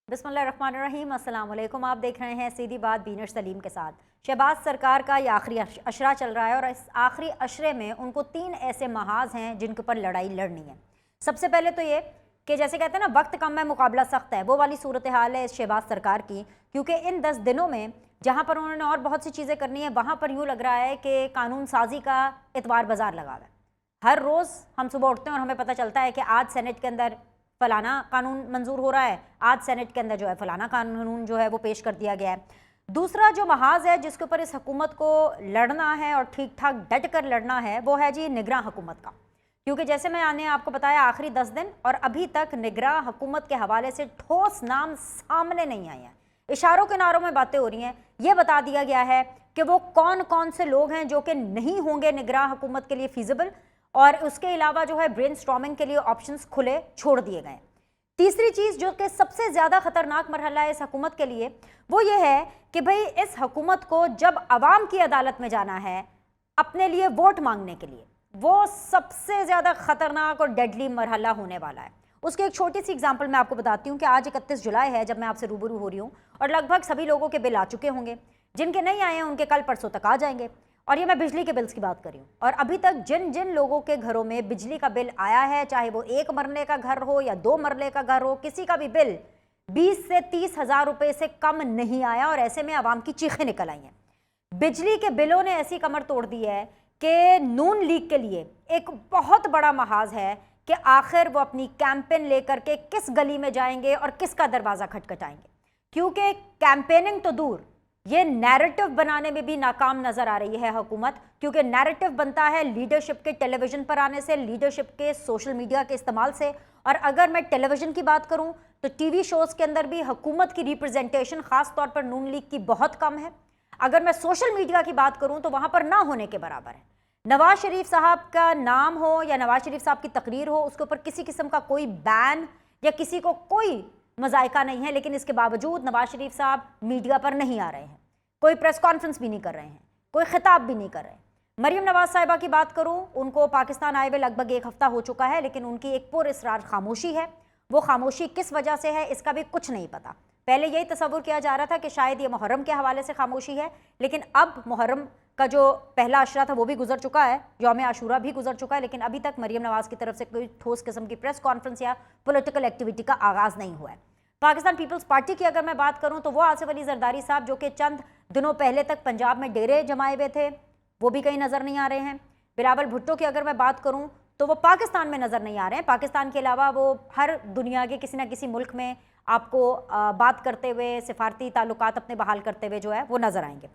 बिस्मिल्लाहिर्रहमानिर्रहीम, अस्सलाम वालेकुम। आप देख रहे हैं सीधी बात बीनर सलीम के साथ। शहबाज सरकार का ये आखिरी अशरा चल रहा है और इस आखिरी अशरे में उनको 3 ऐसे महाज हैं जिनके ऊपर लड़ाई लड़नी है। सबसे पहले तो ये कि जैसे कहते हैं ना, वक्त कम है मुकाबला सख्त है, वो वाली सूरत हाल है इस शहबाज सरकार की। क्योंकि इन 10 दिनों में जहाँ पर उन्होंने और बहुत सी चीज़ें करनी है, वहाँ पर यूँ लग रहा है कि कानून साजी का इतवार बाजार लगा हुआ है। हर रोज़ हम सुबह उठते हैं और हमें पता चलता है कि आज सेनेट के अंदर फलाना कानून मंजूर हो रहा है, आज सेनेट के अंदर जो है फलाना कानून जो है वो पेश कर दिया गया है। दूसरा जो महाज है जिसके ऊपर इस हुकूमत को लड़ना है और ठीक ठाक डट कर लड़ना है, वो है जी निगरां हुकूमत का। क्योंकि जैसे मैंने आपको बताया, आखिरी 10 दिन और अभी तक निगरां हुकूमत के हवाले से ठोस नाम सामने नहीं आए हैं। इशारों के नारों में बातें हो रही हैं। ये बता दिया गया है कि वो कौन कौन से लोग हैं जो कि नहीं होंगे निगरां हुकूमत के लिए फीजिबल, और उसके अलावा जो है ब्रेन स्टॉर्मिंग के लिए ऑप्शंस खुले छोड़ दिए गए। तीसरी चीज़ जो कि सबसे ज़्यादा खतरनाक मरहला है इस हुकूमत के लिए, वो ये है कि भाई इस हुकूमत को जब अवाम की अदालत में जाना है अपने लिए वोट मांगने के लिए, वो सबसे ज़्यादा खतरनाक और डेडली मरहला होने वाला है। उसकी एक छोटी सी एग्जांपल मैं आपको बताती हूँ कि आज 31 जुलाई है जब मैं आपसे रूबरू हो रही हूँ, और लगभग सभी लोगों के बिल आ चुके होंगे। जिनके नहीं आए हैं उनके कल परसों तक आ जाएंगे। और ये मैं बिजली के बिल्स की बात कर रही हूँ। और अभी तक जिन जिन लोगों के घरों में बिजली का बिल आया है, चाहे वो 1 मरले का घर हो या 2 मरले का घर हो, किसी का भी बिल 20 से 30 हज़ार रुपये से कम नहीं आया। और ऐसे में आवाम की चीखें निकल आई हैं। बिजली के बिलों ने ऐसी कमर तोड़ दी है कि नून लीग के लिए एक बहुत बड़ा महाज है कि आखिर वो अपनी कैंपेन लेकर के किस गली में जाएंगे और किसका दरवाज़ा खटखटाएंगे। क्योंकि कैंपेनिंग तो दूर, ये नैरेटिव बनाने में भी नाकाम नजर आ रही है हुकूमत। क्योंकि नैरेटिव बनता है लीडरशिप के टेलीविजन पर आने से, लीडरशिप के सोशल मीडिया के इस्तेमाल से। और अगर मैं टेलीविजन की बात करूं तो टीवी शोज के अंदर भी हुकूमत की रिप्रेजेंटेशन खास तौर पर नून लीग की बहुत कम है। अगर मैं सोशल मीडिया की बात करूं तो वहां पर ना होने के बराबर है। नवाज शरीफ साहब का नाम हो या नवाज शरीफ साहब की तकरीर हो, उसके ऊपर किसी किस्म का कोई बैन या किसी को कोई मजायका नहीं है। लेकिन इसके बावजूद नवाज शरीफ साहब मीडिया पर नहीं आ रहे हैं, कोई प्रेस कॉन्फ्रेंस भी नहीं कर रहे हैं, कोई खिताब भी नहीं कर रहे हैं। मरियम नवाज साहिबा की बात करूं, उनको पाकिस्तान आए हुए लगभग 1 हफ्ता हो चुका है, लेकिन उनकी एक पुरअसरार खामोशी है। वो खामोशी किस वजह से है इसका भी कुछ नहीं पता। पहले यही तस्वुर किया जा रहा था कि शायद ये मुहर्रम के हवाले से खामोशी है, लेकिन अब मुहर्रम का जो पहला अशरा था वो भी गुजर चुका है, यौम आशूरा भी गुजर चुका है, लेकिन अभी तक मरियम नवाज की तरफ से कोई ठोस किस्म की प्रेस कॉन्फ्रेंस या पॉलिटिकल एक्टिविटी का आगाज़ नहीं हुआ है। पाकिस्तान पीपल्स पार्टी की अगर मैं बात करूं तो वो आसिफ अली जरदारी साहब, जो कि चंद दिनों पहले तक पंजाब में डेरे जमाए हुए थे, वो भी कहीं नज़र नहीं आ रहे हैं। बिलावल भुट्टो की अगर मैं बात करूं तो वो पाकिस्तान में नज़र नहीं आ रहे हैं। पाकिस्तान के अलावा वो हर दुनिया के किसी ना किसी मुल्क में आपको बात करते हुए, सिफारती ताल्लुकात अपने बहाल करते हुए जो है वो नज़र आएंगे।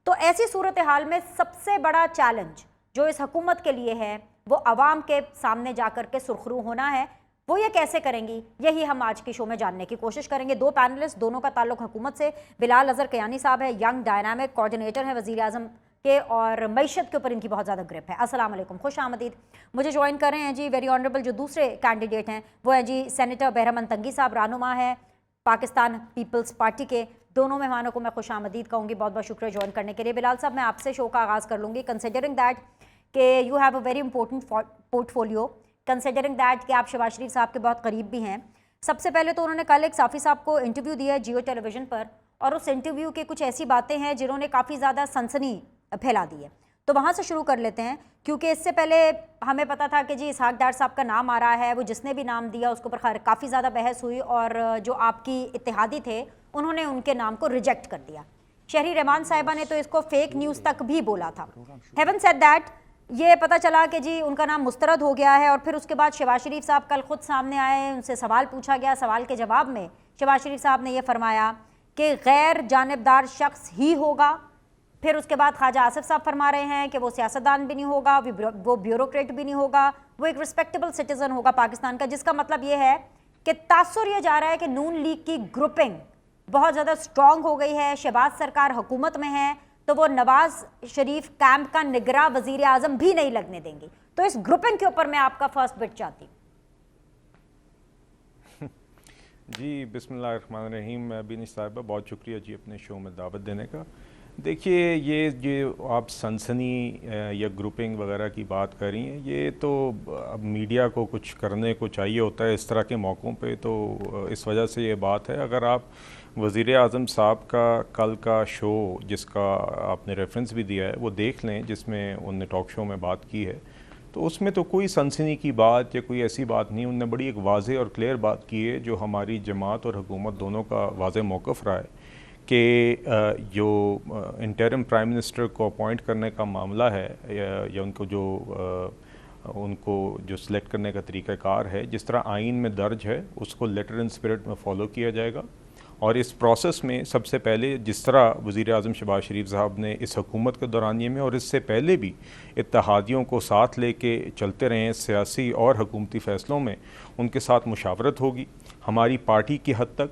तो ऐसी सूरत हाल में सबसे बड़ा चैलेंज जो इस हुकूमत के लिए है वो अवाम के सामने जाकर के सुरखरू होना है। वो ये कैसे करेंगी, यही हम आज की शो में जानने की कोशिश करेंगे। 2 पैनलिस्ट, दोनों का ताल्लुक हुकूमत से। बिलाल अजहर कयानी साहब है, यंग डायनामिक कोऑर्डिनेटर है वज़ीर आज़म के, और मईशत के ऊपर इनकी बहुत ज़्यादा ग्रिप है। अस्सलाम वालेकुम, खुश आमदीद। मुझे ज्वाइन कर रहे हैं जी वेरी ऑनरेबल जो दूसरे कैंडिडेट हैं, वो है जी सेनेटर बहरमन तंगी साहब, रानुमा है पाकिस्तान पीपल्स पार्टी के। दोनों मेहमानों को मैं खुश आमदीद कहूँगी, बहुत बहुत शुक्रिया ज्वाइन करने के लिए। बिलाल साहब, मैं आपसे शो का आगाज़ कर लूँगी, कंसिडरिंग दैट कि you have a very important portfolio, considering that कि आप शहबाज शरीफ साहब के बहुत करीब भी हैं। सबसे पहले तो उन्होंने कल एक साफ़ी साहब को इंटरव्यू दिया है जियो टेलीविज़न पर, और उस इंटरव्यू के कुछ ऐसी बातें हैं जिन्होंने काफ़ी ज़्यादा सनसनी फैला दी है। तो वहाँ से शुरू कर लेते हैं, क्योंकि इससे पहले हमें पता था कि जी इसहाक डार साहब का नाम आ रहा है। वो जिसने भी नाम दिया उसके ऊपर काफ़ी ज़्यादा बहस हुई, और जो आपकी इत्तेहादी थे उन्होंने उनके नाम को रिजेक्ट कर दिया। शहरी रहमान साहिबा ने तो इसको फेक न्यूज़ तक भी बोला था। हैवन सेड दैट, ये पता चला कि जी उनका नाम मुस्तरद हो गया है। और फिर उसके बाद शहबाज शरीफ साहब कल खुद सामने आए, उनसे सवाल पूछा गया। सवाल के जवाब में शहबाज शरीफ साहब ने यह फरमाया कि गैर जानिबदार शख्स ही होगा। फिर उसके बाद ख्वाजा आसिफ साहब फरमा रहे हैं कि वो सियासतदान भी नहीं होगा, वो ब्यूरोक्रेट भी नहीं होगा, वो एक रिस्पेक्टेबल सिटीज़न होगा पाकिस्तान का। जिसका मतलब ये है कि तासुर ये जा रहा है कि नून लीग की ग्रुपिंग बहुत ज़्यादा स्ट्रॉन्ग हो गई है। शहबाज सरकार हुकूमत में है तो वो नवाज शरीफ कैंप का निगरां वजीर आजम भी नहीं लगने देंगी। तो इस ग्रुपिंग के ऊपर मैं आपका फर्स्ट बिट चाहती हूँ। जी बिस्मिल्लाहिर्रहमानिर्रहीम। बिनी साहिबा, बहुत शुक्रिया जी अपने शो में दावत देने का। देखिए, ये आप सनसनी या ग्रुपिंग वगैरह की बात कर रही हैं, ये तो अब मीडिया को कुछ करने को चाहिए होता है इस तरह के मौक़ों पे, तो इस वजह से ये बात है। अगर आप वज़ीर आज़म साहब का कल का शो, जिसका आपने रेफरेंस भी दिया है, वो देख लें, जिसमें उनने टॉक शो में बात की है, तो उसमें तो कोई सनसनी की बात या कोई ऐसी बात नहीं। उनने बड़ी एक वाज़ेह और क्लियर बात की है, जो हमारी जमात और हुकूमत दोनों का वाज़ेह मौक़िफ़ रहा है कि जो इंटरिम प्राइम मिनिस्टर को अपॉइंट करने का मामला है, या उनको जो सिलेक्ट करने का तरीक़ाकार है, जिस तरह आइन में दर्ज है, उसको लेटर इन स्पिरिट में फ़ॉलो किया जाएगा। और इस प्रोसेस में सबसे पहले जिस तरह वज़ीर आज़म शहबाज शरीफ साहब ने इस हुकूमत के दौरानिए में और इससे पहले भी इत्तेहादियों को साथ लेके चलते रहे हैं, सियासी और हुकूमती फ़ैसलों में उनके साथ मुशावरत होगी। हमारी पार्टी की हद तक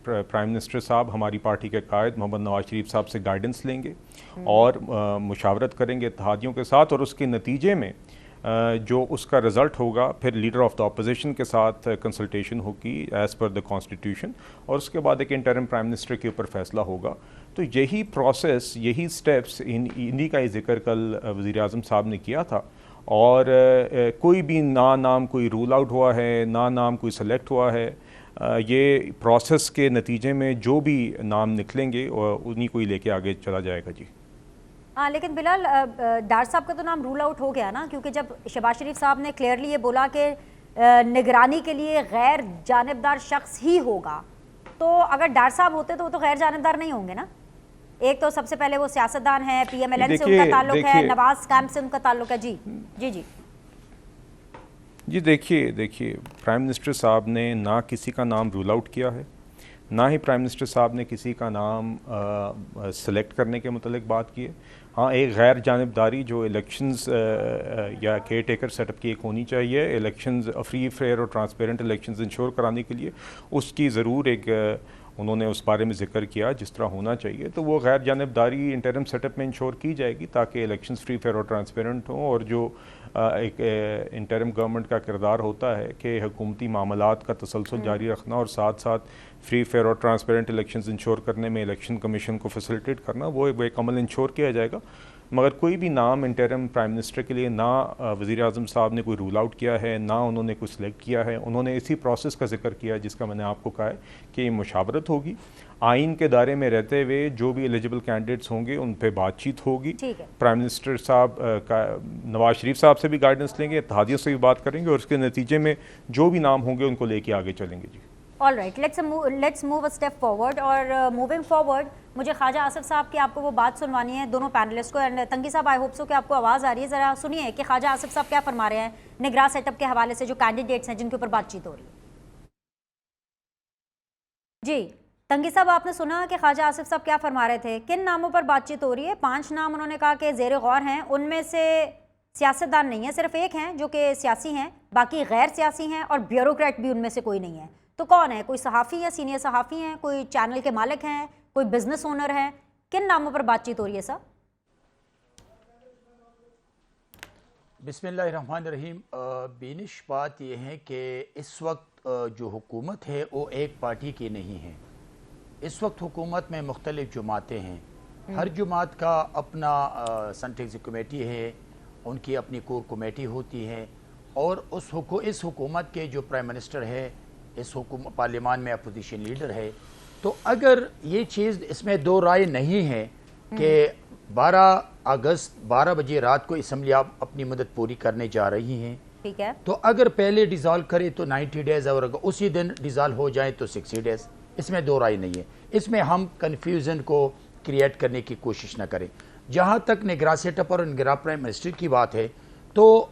प्राइम मिनिस्टर साहब हमारी पार्टी के कायद मोहम्मद नवाज शरीफ साहब से गाइडेंस लेंगे और मुशावरत करेंगे इत्तेहादियों के साथ, और उसके नतीजे में जो उसका रिज़ल्ट होगा, फिर लीडर ऑफ द अपोजिशन के साथ कंसल्टेशन होगी एज़ पर द कॉन्स्टिट्यूशन, और उसके बाद एक इंटरिम प्राइम मिनिस्टर के ऊपर फैसला होगा। तो यही प्रोसेस, यही स्टेप्स, इन्हीं का ही जिक्र कल वज़ीर आज़म साहब ने किया था। और कोई भी नाम कोई रूल आउट हुआ है, नाम कोई सेलेक्ट हुआ है। ये प्रोसेस के नतीजे में जो भी नाम निकलेंगे उन्हीं को ही लेके आगे चला जाएगा जी। हाँ, लेकिन बिलाल, डार साहब का तो नाम रूल आउट हो गया ना, क्योंकि जब शहबाज शरीफ साहब ने क्लियरली ये बोला कि निगरानी के लिए गैर जानिबदार शख्स ही होगा, तो अगर डार साहब होते तो वो तो गैर जानिबदार नहीं होंगे ना। एक तो सबसे पहले वो सियासतदान है, PMLN से उनका ताल्लुक है, नवाज कैंप से उनका ताल्लुक है। जी जी जी जी देखिए, प्राइम मिनिस्टर साहब ने ना किसी का नाम रूल आउट किया है, ना ही प्राइम मिनिस्टर साहब ने किसी का नाम सेलेक्ट करने के मुतल्लिक बात की है। हाँ, एक गैर जानिबदारी जो इलेक्शंस या केयर टेकर सेटअप की एक होनी चाहिए, इलेक्शंस फ्री, फेयर और ट्रांसपेरेंट इलेक्शंस इंश्योर कराने के लिए, उसकी ज़रूर एक उन्होंने उस बारे में जिक्र किया जिस तरह होना चाहिए। तो वो गैर जानिबदारी इंटरिम सेटअप में इंश्योर की जाएगी ताकि इलेक्शंस फ्री, फेयर और ट्रांसपेरेंट हों। और जो एक इंटरिम गवर्नमेंट का किरदार होता है कि हुकूमती मामलात का तसलसल जारी रखना और साथ साथ फ्री, फेयर और ट्रांसपेरेंट इलेक्शंस इंश्योर करने में इलेक्शन कमीशन को फैसिलिटेट करना, वो एक अमल इंश्योर किया जाएगा। मगर कोई भी नाम इंटरिम प्राइम मिनिस्टर के लिए ना वज़ीर आज़म साहब ने कोई रूल आउट किया है, ना उन्होंने कोई सिलेक्ट किया है। उन्होंने इसी प्रोसेस का जिक्र किया जिसका मैंने आपको कहा है कि मुशावरत होगी, आइन के दायरे में रहते हुए जो भी एलिजिबल कैंडिडेट्स होंगे उन पर बातचीत होगी। प्राइम मिनिस्टर साहब नवाज शरीफ साहब से भी गाइडेंस लेंगे, इत्तेहादियों से भी बात करेंगे, और उसके नतीजे में जो भी नाम होंगे उनको लेके आगे चलेंगे जी। All right, let's move a step forward. और मूविंग फॉरवर्ड, मुझे ख्वाजा आसिफ साहब की आपको वो बात सुनवानी है, दोनों पैनलिस्ट को। एंड तंगी साहब, आई होप सो कि आपको आवाज़ आ रही है, ज़रा सुनिए कि ख्वाजा आसिफ साहब क्या फरमा रहे हैं निगरान सेटअप के हवाले से, जो कैंडिडेट्स हैं जिनके ऊपर बातचीत हो रही है। जी तंगी साहब, आपने सुना कि ख्वाजा आसिफ साहब क्या फरमा रहे थे, किन नामों पर बातचीत हो रही है? 5 नाम उन्होंने कहा कि ज़ेर गौर हैं, उनमें से सियासतदान नहीं है, सिर्फ एक हैं जो कि सियासी हैं, बाकी गैर सियासी हैं, और ब्यूरोक्रेट भी उनमें से कोई नहीं है। तो कौन है? कोई सहाफ़ी है, सीनियर सहाफ़ी हैं, कोई चैनल के मालिक हैं, कोई बिजनेस ओनर है? किन नामों पर बातचीत हो रही है साहब? बिस्मिल्लाहिर्रहमानिर्रहीम। बेनिश बात यह है कि इस वक्त जो हुकूमत है वो एक पार्टी की नहीं है। इस वक्त हुकूमत में मुख्तलिफ जमातें हैं, हर जमात का अपना सेंट्रल एग्जीक्यूटिव कमेटी है, उनकी अपनी कोर कमेटी होती है, और इस हुकूमत के जो प्राइम मिनिस्टर है, इस पार्लियामान में अपोजिशन लीडर है। तो अगर ये चीज़, इसमें दो राय नहीं है कि 12 अगस्त 12 बजे रात को असम्बली अपनी मदद पूरी करने जा रही हैं, ठीक है, तो अगर पहले डिज़ॉल्व करे तो 90 डेज़, और अगर उसी दिन डिज़ॉल्व हो जाए तो 60 डेज़। इसमें दो राय नहीं है, इसमें हम कन्फ्यूज़न को क्रिएट करने की कोशिश न करें। जहाँ तक निगरान सेटअप और निगरान प्राइम मिनिस्टर की बात है, तो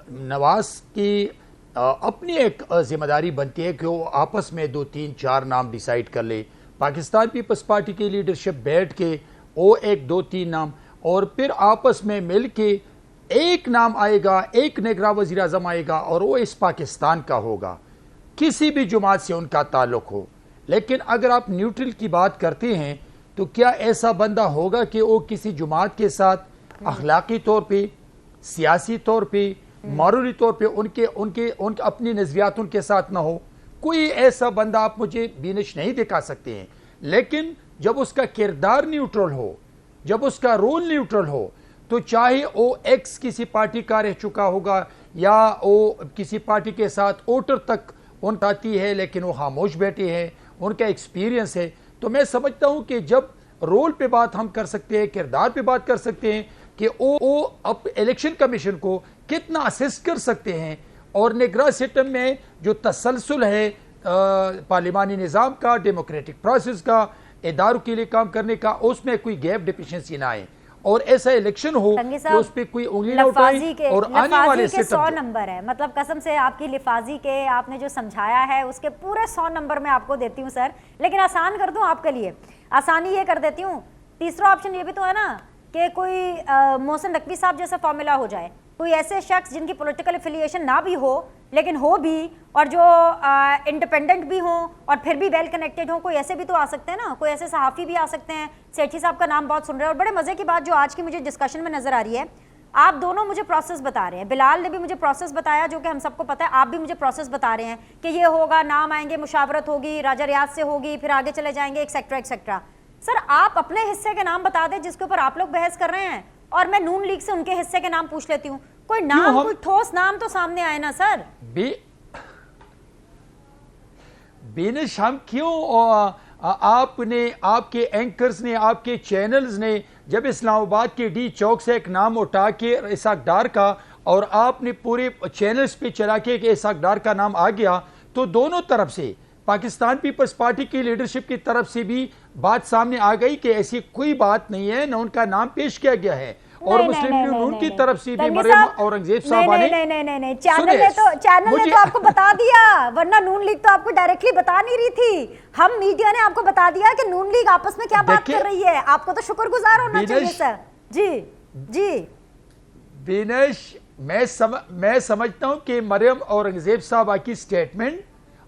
नवाज की अपनी एक जिम्मेदारी बनती है कि वो आपस में 2, 3, 4 नाम डिसाइड कर ले। पाकिस्तान पीपल्स पार्टी की लीडरशिप बैठ के वो 1, 2, 3 नाम, और फिर आपस में मिल के एक नाम आएगा, एक निगरान वज़ीर आज़म आएगा, और वो इस पाकिस्तान का होगा, किसी भी जमात से उनका ताल्लुक हो। लेकिन अगर आप न्यूट्रल की बात करते हैं, तो क्या ऐसा बंदा होगा कि वो किसी जमात के साथ अखलाकी तौर पे, सियासी तौर पे, मारूरी तौर पे उनके अपनी नजरियात उनके साथ ना हो? कोई ऐसा बंदा आप मुझे बीनिश नहीं दिखा सकते हैं। लेकिन जब उसका किरदार न्यूट्रल हो, जब उसका रोल न्यूट्रल हो, तो चाहे वो एक्स किसी पार्टी का रह चुका होगा या वो किसी पार्टी के साथ वोटर तक उनका आती है लेकिन वो खामोश बैठे हैं, उनका एक्सपीरियंस है, तो मैं समझता हूँ कि जब रोल पे बात हम कर सकते हैं, किरदार पे बात कर सकते हैं कि वो अब इलेक्शन कमीशन को कितना असिस्ट कर सकते हैं और निगरान सिस्टम में जो तसलसल है पार्लिमानी निज़ाम का, डेमोक्रेटिक प्रोसेस का, इदारों के लिए काम करने का, उसमें कोई गैप डिफिशिएंसी ना आए और ऐसा इलेक्शन हो कि उस पर कोई उंगली ना उठाए और आने वाले के 100 नंबर है। मतलब कसम से आपकी लिफाजी के आपने जो समझाया है उसके पूरे 100 नंबर मैं आपको देती हूँ सर, लेकिन आसान कर दूँ आपके लिए, आसानी ये कर देती हूँ। तीसरा ऑप्शन ये भी तो है ना कि कोई मोहसिन नकवी साहब जैसा फॉर्मूला हो जाए, कोई ऐसे शख्स जिनकी पॉलिटिकल एफिलिएशन ना भी हो लेकिन हो भी और जो इंडिपेंडेंट भी हो और फिर भी वेल कनेक्टेड हो, कोई ऐसे भी तो आ सकते हैं ना, कोई ऐसे सहाफ़ी भी आ सकते हैं। सेठी साहब का नाम बहुत सुन रहे हैं और बड़े मज़े की बात जो आज की मुझे डिस्कशन में नज़र आ रही है, आप दोनों मुझे प्रोसेस बता रहे हैं, बिलाल ने भी मुझे प्रोसेस बताया जो कि हम सबको पता है, आप भी मुझे प्रोसेस बता रहे हैं कि ये होगा, नाम आएंगे, मुशावरत होगी, राजा रियाज से होगी, फिर आगे चले जाएंगे, एक्सेट्रा एक्सेट्रा। सर आप अपने हिस्से के नाम बता दें जिसके ऊपर आप लोग बहस कर रहे हैं और मैं नून लीग से उनके हिस्से के नाम पूछ लेती हूँ। कोई नाम, कोई ठोस नाम तो सामने आए ना सर। बेनिश हम क्यों आपने, आपके एंकर्स ने, आपके चैनल्स ने जब इस्लामाबाद के डी चौक से एक नाम उठा के इसाक डार का और आपने पूरे चैनल्स पे चला के इसाक डार का नाम आ गया, तो दोनों तरफ से पाकिस्तान पीपल्स पार्टी की लीडरशिप की तरफ से भी बात सामने आ गई कि ऐसी कोई बात नहीं है, न उनका नाम पेश किया गया है और मुस्लिम लीग नून की तरफ से भी मरियम औरंगजेब साहब ने नहीं, चैनल ने तो आपको बता दिया, वरना नून लीग तो आपको डायरेक्टली बता नहीं रही थी। हम मीडिया ने आपको बता दिया कि नून लीग आपस में क्या बात कर रही है। आपको तो शुक्रगुजार होना चाहिए सर। जी जी बिनेश, मैं समझता हूं कि मरियम औरंगजेब साहब की स्टेटमेंट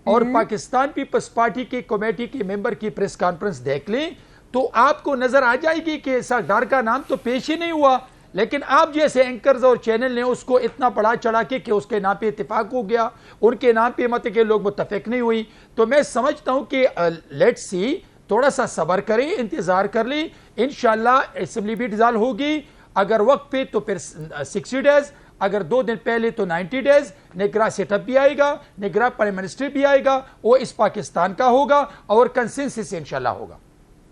और पाकिस्तान पीपल्स पार्टी की कमेटी के मेंबर की प्रेस कॉन्फ्रेंस देख लें तो आपको नजर आ जाएगी कि इसाक डार का नाम तो पेश ही नहीं हुआ, लेकिन आप जैसे एंकर्स और चैनल ने उसको इतना बढ़ा चढ़ा के कि उसके नाम पे इत्तेफाक हो गया, उनके नाम पे मत के लोग मुत्तफिक नहीं हुई। तो मैं समझता हूं कि लेट्स सी, थोड़ा सा सब्र करें, इंतजार कर लें, इंशाल्लाह असेंबली भी डिसॉल्व होगी, अगर वक्त पे तो फिर 60 डेज, अगर 2 दिन पहले तो 90 डेज। निगरान सेटअप भी आएगा, निगरान प्राइम मिनिस्टर भी आएगा, वो इस पाकिस्तान का होगा और कंसेंसस इंशाल्लाह होगा।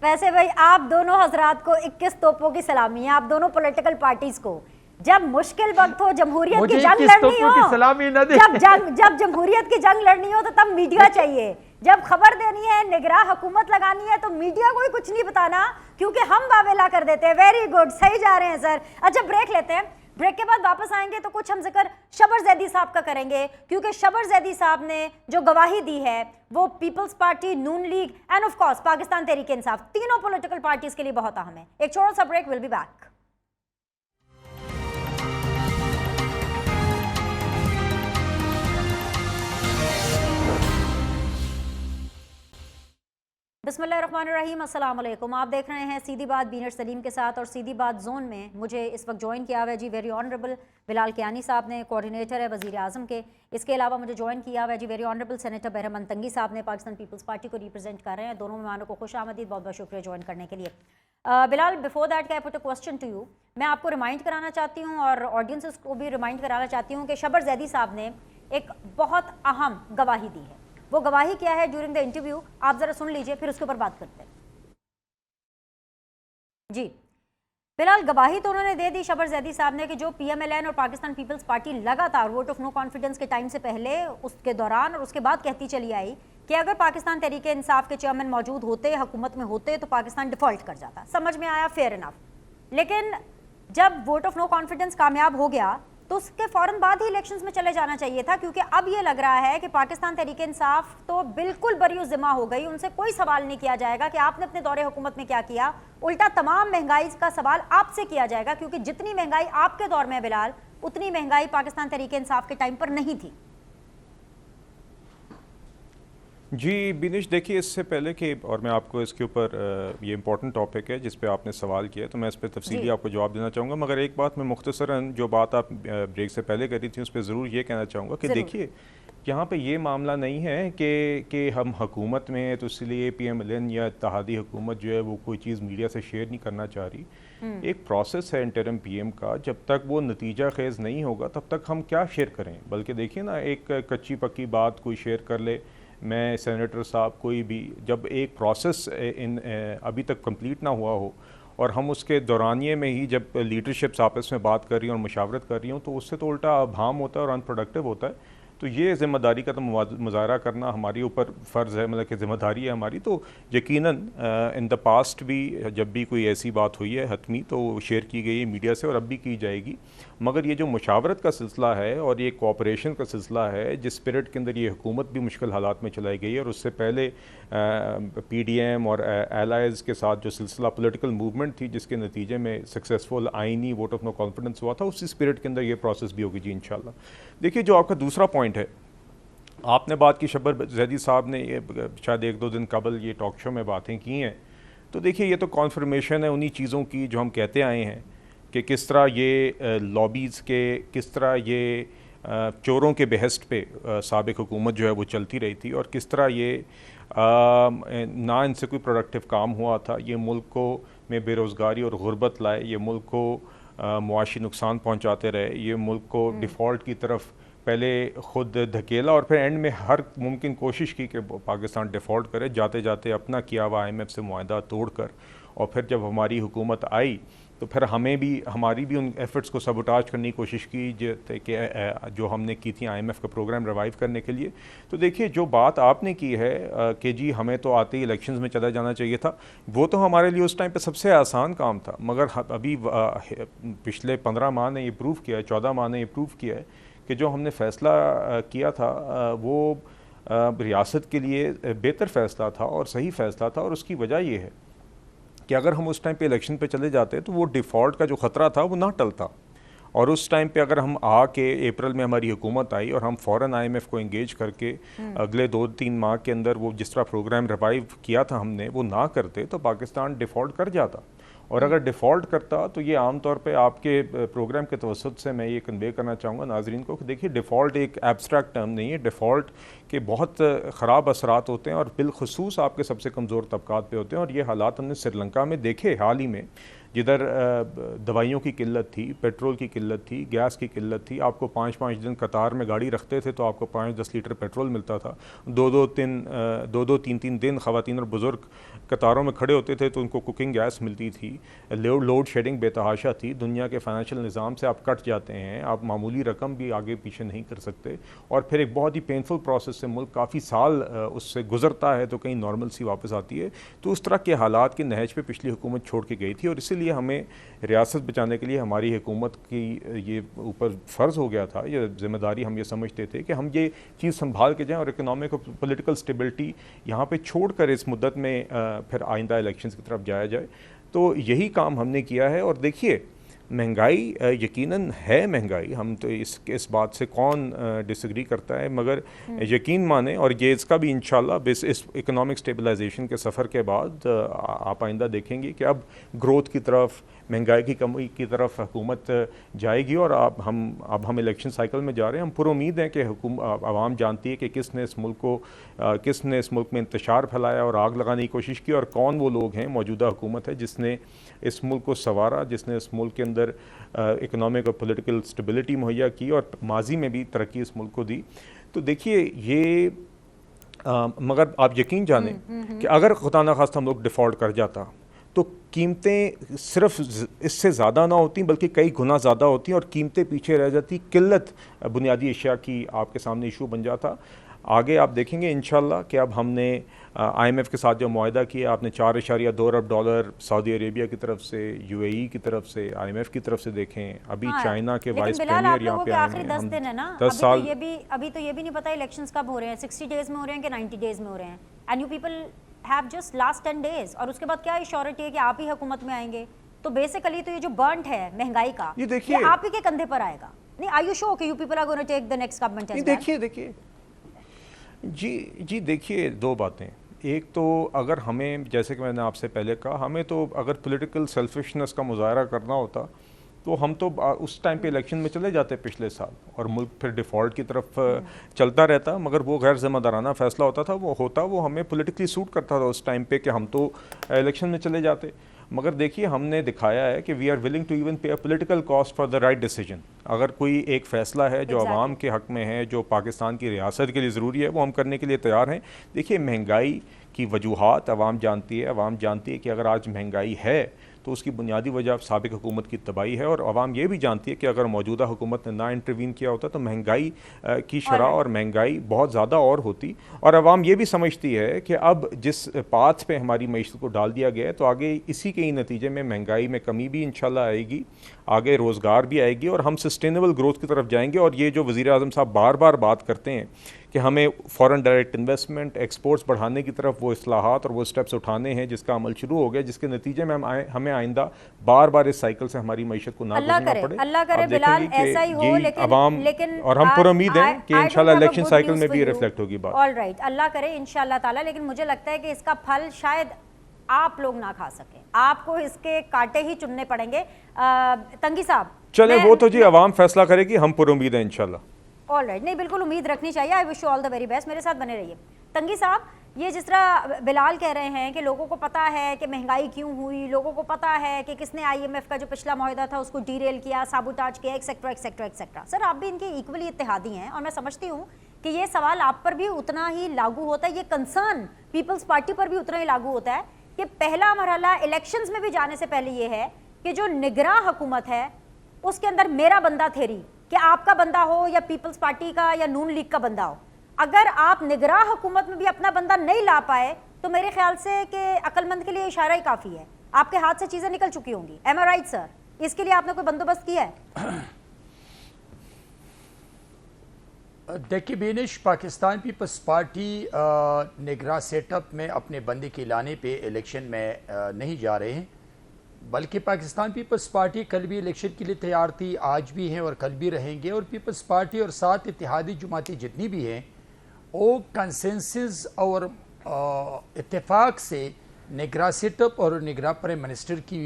वैसे भाई आप दोनों हजरात को 21 तोपों की सलामी है, आप दोनों पॉलिटिकल पार्टीज को। जब मुश्किल वक्त हो, जमहूरियत की जंग लड़नी हो, जब जमहूरियत की जंग लड़नी हो तो तब मीडिया चाहिए, जब खबर देनी है, निगरान हुकूमत लगानी है तो मीडिया को ही कुछ नहीं बताना क्योंकि हम वावेला कर देते हैं। वेरी गुड, सही जा रहे हैं सर। अच्छा ब्रेक लेते हैं, ब्रेक के बाद वापस आएंगे तो कुछ हम जिक्र शबर जैदी साहब का करेंगे क्योंकि शबर जैदी साहब ने जो गवाही दी है वो Peoples Party, Noon League and of course Pakistan Tehreek Insaf, तीनों पॉलिटिकल पार्टीज के लिए बहुत अहम है। एक छोटा सा ब्रेक, विल बी बैक। बिस्मिल्लाहिर्रहमानिर्रहीम, अस्सलाम वालेकुम। आप देख रहे हैं सीधी बात बीनर सलीम के साथ और सीधी बात जोन में मुझे इस वक्त ज्वाइन किया हुआ है जी वेरी ऑनरेबल बिलाल कियानी साहब ने, कोऑर्डिनेटर है वज़ीर आज़म के। इसके अलावा मुझे ज्वाइन किया हुआ है जी वेरी ऑनरेबल सेनेटर बहरम तंगी साहब ने, पाकिस्तान पीपल्स पार्टी को रिप्रेजेंट कर रहे हैं। दोनों मेहमानों को खुश आमदीद, बहुत बहुत शुक्रिया ज्वाइन करने के लिए। Bilal, before that I put a question to you, मैं आपको रिमाइंड कराना चाहती हूँ और ऑडियंसेस को भी रिमाइंड कराना चाहती हूँ कि शबर जैदी साहब ने एक बहुत अहम गवाही दी है। वो गवाही क्या है ड्यूरिंग द इंटरव्यू आप जरा सुन लीजिए, फिर उसके ऊपर बात करते हैं। जी फिलहाल गवाही तो उन्होंने दे दी शबर जैदी साहब ने कि जो PMLN और पाकिस्तान पीपल्स पार्टी लगातार वोट ऑफ नो कॉन्फिडेंस के टाइम से पहले, उसके दौरान और उसके बाद कहती चली आई कि अगर पाकिस्तान तहरीक इंसाफ के चेयरमैन मौजूद होते, हुकूमत में होते तो पाकिस्तान डिफॉल्ट कर जाता। समझ में आया, फेयर इनफ। लेकिन जब वोट ऑफ नो कॉन्फिडेंस कामयाब हो गया तो उसके फौरन बाद ही इलेक्शंस में चले जाना चाहिए था क्योंकि अब ये लग रहा है कि पाकिस्तान तहरीक इंसाफ तो बिल्कुल बरी ज़िम्मा हो गई, उनसे कोई सवाल नहीं किया जाएगा कि आपने अपने दौरे हुकूमत में क्या किया। उल्टा तमाम महंगाई का सवाल आपसे किया जाएगा क्योंकि जितनी महंगाई आपके दौर में बिलाल, उतनी महंगाई पाकिस्तान तहरीक इंसाफ के टाइम पर नहीं थी। जी बिनिश, देखिए इससे पहले कि और मैं आपको इसके ऊपर ये इंपॉर्टेंट टॉपिक है जिस पे आपने सवाल किया तो मैं इस पर तफसीली आपको जवाब देना चाहूँगा, मगर एक बात मैं मुख्तसरन जो बात आप ब्रेक से पहले करी थी उस पर ज़रूर ये कहना चाहूँगा कि देखिए यहाँ पे ये मामला नहीं है कि हम हुकूमत में हैं तो इसलिए पीएमएलएन या इत्तेहादी हुकूमत जो है वो कोई चीज़ मीडिया से शेयर नहीं करना चाह रही। एक प्रोसेस है इंटरिम पीएम का, जब तक वो नतीजा खेज़ नहीं होगा तब तक हम क्या शेयर करें। बल्कि देखिए ना, एक कच्ची पक्की बात कोई शेयर कर ले, मैं सेनेटर साहब कोई भी, जब एक प्रोसेस अभी तक कंप्लीट ना हुआ हो और हम उसके दौरानिए में ही जब लीडरशिप्स आपस में बात कर रही हैं और मुशावरत कर रही हों, तो उससे तो उल्टा अभाम होता है और अनप्रोडक्टिव होता है। तो ये ज़िम्मेदारी का तो मुजाहरा करना हमारे ऊपर फ़र्ज़ है, मतलब कि ज़िम्मेदारी है हमारी। तो यकीनन इन द पास्ट भी जब भी कोई ऐसी बात हुई है हतमी, तो शेयर की गई है मीडिया से और अब भी की जाएगी। मगर ये जो मुशावरत का सिलसिला है और ये कोऑपरेशन का सिलसिला है, जिस स्पिरिट के अंदर ये हुकूमत भी मुश्किल हालात में चलाई गई है, और उससे पहले पीडीएम और एलाइज़ के साथ जो सिलसिला पॉलिटिकल मूवमेंट थी जिसके नतीजे में सक्सेसफुल आइनी वोट ऑफ नो कॉन्फिडेंस हुआ था, उसी स्पिरिट के अंदर ये प्रोसेस भी होगी जी इंशाल्लाह। देखिए, जो आपका दूसरा पॉइंट है, आपने बात की, शब्बर जैदी साहब ने ये शायद 1-2 दिन कबल ये टॉक शो में बातें की हैं। तो देखिए, ये तो कॉन्फर्मेशन है उन्हीं चीज़ों की जो हम कहते आए हैं कि किस तरह ये लॉबीज़ के, किस तरह ये चोरों के बेहस्त पे साबिक हुकूमत जो है वो चलती रही थी, और किस तरह ये ना इनसे कोई प्रोडक्टिव काम हुआ था। ये मुल्क को में बेरोज़गारी और गुर्बत लाए, ये मुल्क को मुआशी नुकसान पहुँचाते रहे, ये मुल्क को डिफ़ॉल्ट की तरफ पहले ख़ुद धकेला और फिर एंड में हर मुमकिन कोशिश की कि पाकिस्तान डिफ़ॉल्ट करे, जाते जाते अपना किया हुआ IMF से मुआहदा तोड़कर। और फिर जब हमारी हुकूमत आई तो फिर हमें भी, हमारी भी उन एफ़र्ट्स को सबोटाज करने की कोशिश की कि जो हमने की थी IMF का प्रोग्राम रिवाइव करने के लिए। तो देखिए, जो बात आपने की है कि जी हमें तो आते ही इलेक्शंस में चला जाना चाहिए था, वो तो हमारे लिए उस टाइम पे सबसे आसान काम था। मगर अभी पिछले 15 माह ने ये प्रूव किया है, 14 माह ने ये प्रूव किया है कि जो हमने फ़ैसला किया था वो रियासत के लिए बेहतर फ़ैसला था और सही फ़ैसला था। और उसकी वजह ये है कि अगर हम उस टाइम पे इलेक्शन पे चले जाते तो वो डिफ़ॉल्ट का जो ख़तरा था वो ना टलता। और उस टाइम पे अगर हम आके अप्रैल में हमारी हुकूमत आई और हम फ़ौरन IMF को इंगेज करके अगले 2-3 माह के अंदर वो जिस तरह प्रोग्राम रिवाइव किया था हमने, वो ना करते तो पाकिस्तान डिफ़ॉल्ट कर जाता। और अगर डिफ़ॉल्ट करता तो ये आम तौर पे आपके प्रोग्राम के तवसत से मैं ये कन्वे करना चाहूँगा नाज़रीन को कि देखिए, डिफ़ॉल्ट एक एब्स्ट्रैक्ट टर्म नहीं है। डिफ़ॉल्ट के बहुत ख़राब असरात होते हैं और बिलखसूस आपके सबसे कमज़ोर तबकात पे होते हैं। और ये हालात हमने श्रीलंका में देखे हाल ही में, जिधर दवाइयों की किल्लत थी, पेट्रोल की किल्लत थी, गैस की किल्लत थी। आपको 5-5 दिन कतार में गाड़ी रखते थे तो आपको 5-10 लीटर पेट्रोल मिलता था। 2-2, 3-3 दिन ख़वातीन और बुज़ुर्ग कतारों में खड़े होते थे तो उनको कुकिंग गैस मिलती थी। लोड शेडिंग बेतहाशा थी। दुनिया के फाइनेंशियल निज़ाम से आप कट जाते हैं, आप मामूली रकम भी आगे पीछे नहीं कर सकते। और फिर एक बहुत ही पेनफुल प्रोसेस से मुल्क काफ़ी साल उससे गुजरता है तो कहीं नॉर्मल सी वापस आती है। तो उस तरह के हालात की नहज पे पिछली हुकूमत छोड़ के गई थी और इसीलिए हमें रियासत बचाने के लिए हमारी हुकूमत की ये ऊपर फ़र्ज़ हो गया था, ये ज़िम्मेदारी हम ये समझते थे कि हम ये चीज़ संभाल के जाएँ और इकनॉमिक और पॉलिटिकल स्टेबिलिटी यहाँ पे छोड़ कर इस मुद्दत में फिर आइंदा इलेक्शंस की तरफ जाया जाए। तो यही काम हमने किया है। और देखिए, महंगाई यकीनन है महंगाई, हम तो इस बात से कौन डिसएग्री करता है, मगर यकीन माने, और ये इसका भी इंशाल्लाह इस इकोनॉमिक स्टेबलाइजेशन के सफ़र के बाद आप आइंदा देखेंगे कि अब ग्रोथ की तरफ, महंगाई की कमी की तरफ हुकूमत जाएगी। और अब हम इलेक्शन साइकिल में जा रहे हैं। हम पुरुमीद हैं कि आवाम जानती है कि किसने इस मुल्क में इंतशार फैलाया और आग लगाने की कोशिश की, और कौन वो लोग हैं, मौजूदा हुकूमत है जिसने इस मुल्क को संवारा, जिसने इस मुल्क के अंदर इकोनॉमिक और पॉलिटिकल स्टेबिलिटी मुहैया की और माजी में भी तरक्की इस मुल्क को दी। तो देखिए, ये मगर आप यकीन जानें कि अगर खुदा न खास्ता हम लोग डिफ़ॉल्ट कर जाता तो कीमतें सिर्फ इससे ज़्यादा ना होती बल्कि कई गुना ज़्यादा होती और कीमतें पीछे रह जाती, किल्लत बुनियादी अशिया की आपके सामने इशू बन जाता। आगे आप देखेंगे इंशाल्लाह कि अब हमने IMF के साथ जो मुआहदा किया, आपने $4.2 अरब सऊदी अरेबिया की तरफ से, UAE की तरफ से, IMF की तरफ से देखें, अभी चाइना के वाइस प्रीमियर यहाँ पे आए हैं। 10 दिन है ना, 10 साल अभी तो ये भी नहीं पता इलेक्शंस कब हो रहे हैं, 60 डेज़ में हो रहे हैं कि 90 डेज़ में हो रहे हैं। And you people have just last 10 days और उसके बाद क्या इश्योरिटी है कि आप ही हुकूमत में आएंगे। तो बेसिकली तो ये जो बर्न्ट है महंगाई का, ये आप ही के कंधे पर आएगा। नहीं, आर यू श्योर कि you people are going to take the next government as well? देखिए जी देखिए, दो बातें। एक तो अगर हमें, जैसे कि मैंने आपसे पहले कहा, हमें तो अगर पॉलिटिकल सेल्फिशनेस का मुजाहरा करना होता तो हम तो उस टाइम पे इलेक्शन में चले जाते पिछले साल और मुल्क फिर डिफ़ॉल्ट की तरफ चलता रहता, मगर वो गैर जिम्मेदाराना फैसला होता था, वो हमें पॉलिटिकली सूट करता था उस टाइम पे कि हम तो इलेक्शन में चले जाते। मगर देखिए हमने दिखाया है कि we are willing to even pay a political cost for the right decision. अगर कोई एक फ़ैसला है जो आवाम के हक़ में है, जो पाकिस्तान की रियासत के लिए ज़रूरी है, वो हम करने के लिए तैयार हैं। देखिए महंगाई की वजूहात आवाम जानती है, आवाम जानती है कि अगर आज महंगाई है तो उसकी बुनियादी वजह साबिक हुकूमत की तबाही है, और आवाम ये भी जानती है कि अगर मौजूदा हुकूमत ने ना इंटरवीन किया होता तो महंगाई की शरह और महंगाई बहुत ज़्यादा और होती। और आवाम ये भी समझती है कि अब जिस पाथ पे हमारी मईशत को डाल दिया गया है तो आगे इसी के ही नतीजे में महंगाई में कमी भी इंशाल्लाह आएगी, आगे रोज़गार भी आएगी और हम सस्टेनेबल ग्रोथ की तरफ जाएंगे। और ये जो वज़ीर आज़म साहब बार बार बात करते हैं कि हमें फ़ॉरेन डायरेक्ट इन्वेस्टमेंट, एक्सपोर्ट्स बढ़ाने की तरफ वो इस्लाहात और वो स्टेप्स उठाने हैं जिसका अमल शुरू हो गया, जिसके नतीजे में हमें आइंदा बार बार इस साइकिल से हमारी मईशत को ना गुजरना पड़े। अल्लाह करे बिलाल ऐसा ही हो, लेकिन और हम पुरुम्मीद हैं कि इंशाल्लाह इलेक्शन साइकिल में भी ये रिफ्लेक्ट होगी बात। ऑल राइट, अल्लाह करे इंशाल्लाह ताला। लेकिन मुझे लगता है कि इसका फल शायद आप लोग ना खा सकें, आपको इसके कांटे ही चुनने पड़ेंगे। तंगी साहब चले वो तो जी आवाम फैसला करेगी, हम पुरुम्मीद हैं इंशाल्लाह। ऑल राइट, नहीं बिल्कुल उम्मीद रखनी चाहिए। I wish you all the very best, मेरे साथ बने रहिए। तंगी साहब, ये जिस तरह बिलाल कह रहे हैं कि लोगों को पता है कि महंगाई क्यों हुई, लोगों को पता है कि किसने IMF का जो पिछला मुआहदा था उसको डीरेल किया, साबुताज किया, एक्सेट्रा एक्सेट्रा एक्सेट्रा। सर आप भी इनके इक्वली इत्तेहादी हैं और मैं समझती हूँ कि ये सवाल आप पर भी उतना ही लागू होता है, ये कंसर्न पीपल्स पार्टी पर भी उतना ही लागू होता है कि पहला मरहला इलेक्शंस में भी जाने से पहले ये है कि जो निगरां हुकूमत है उसके अंदर मेरा बंदा थेरी, कि आपका बंदा हो या पीपल्स पार्टी का या नून लीग का बंदा हो, अगर आप निगरां हुकूमत में भी अपना बंदा नहीं ला पाए तो मेरे ख्याल से कि अक्लमंद के लिए इशारा ही काफ़ी है। आपके हाथ से चीज़ें निकल चुकी होंगी। एम आई राइट सर? इसके लिए आपने कोई बंदोबस्त किया है? देखिए बेनिश, पाकिस्तान पीपल्स पार्टी निगरां सेटअप में अपने बंदे के लाने पे इलेक्शन में नहीं जा रहे हैं, बल्कि पाकिस्तान पीपल्स पार्टी कल भी इलेक्शन के लिए तैयार थी, आज भी हैं और कल भी रहेंगे। और पीपल्स पार्टी और साथ इत्तेहादी जमातें जितनी भी हैं वो कंसेंसस और इत्तेफाक से निगरां सेटअप और निगरां प्राइम मिनिस्टर की